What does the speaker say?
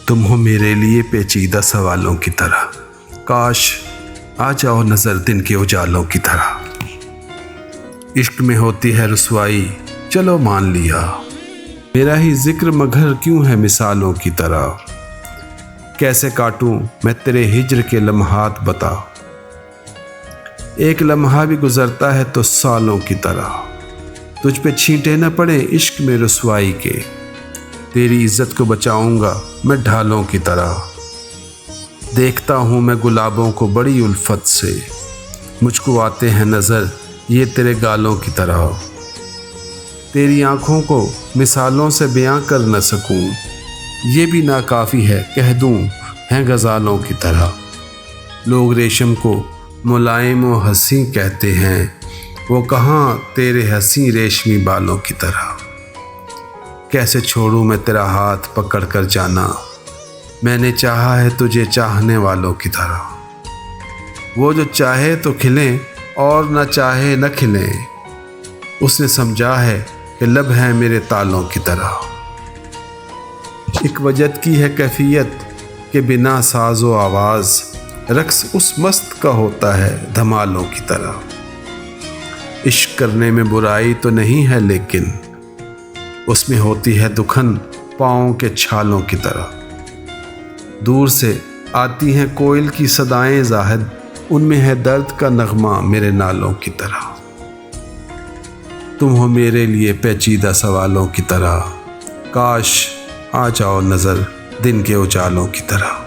تم ہو میرے لیے پیچیدہ سوالوں کی طرح، کاش آ جاؤ نظر دن کے اجالوں کی طرح۔ عشق میں ہوتی ہے رسوائی چلو مان لیا، میرا ہی ذکر مگھر کیوں ہے مثالوں کی طرح۔ کیسے کاٹوں میں تیرے ہجر کے لمحات بتا، ایک لمحہ بھی گزرتا ہے تو سالوں کی طرح۔ تجھ پہ چھینٹے نہ پڑے عشق میں رسوائی کے، تیری عزت کو بچاؤں گا میں ڈھالوں کی طرح۔ دیکھتا ہوں میں گلابوں کو بڑی الفت سے، مجھ کو آتے ہیں نظر یہ تیرے گالوں کی طرح۔ تیری آنکھوں کو مثالوں سے بیاں کر نہ سکوں، یہ بھی ناکافی ہے کہہ دوں ہیں غزالوں کی طرح۔ لوگ ریشم کو ملائم و حسین کہتے ہیں، وہ کہاں تیرے حسین ریشمی بالوں کی طرح۔ کیسے چھوڑوں میں تیرا ہاتھ پکڑ کر جانا، میں نے چاہا ہے تجھے چاہنے والوں کی طرح۔ وہ جو چاہے تو کھلیں اور نہ چاہے نہ کھلیں، اس نے سمجھا ہے کہ لب ہے میرے تالوں کی طرح۔ ایک وجد کی ہے کیفیت کہ بنا ساز و آواز، رقص اس مست کا ہوتا ہے دھمالوں کی طرح۔ عشق کرنے میں برائی تو نہیں ہے لیکن، اس میں ہوتی ہے دکھن پاؤں کے چھالوں کی طرح۔ دور سے آتی ہیں کوئل کی صدائیں زاہد، ان میں ہے درد کا نغمہ میرے نالوں کی طرح۔ تم ہو میرے لیے پیچیدہ سوالوں کی طرح، کاش آ جاؤ نظر دن کے اجالوں کی طرح۔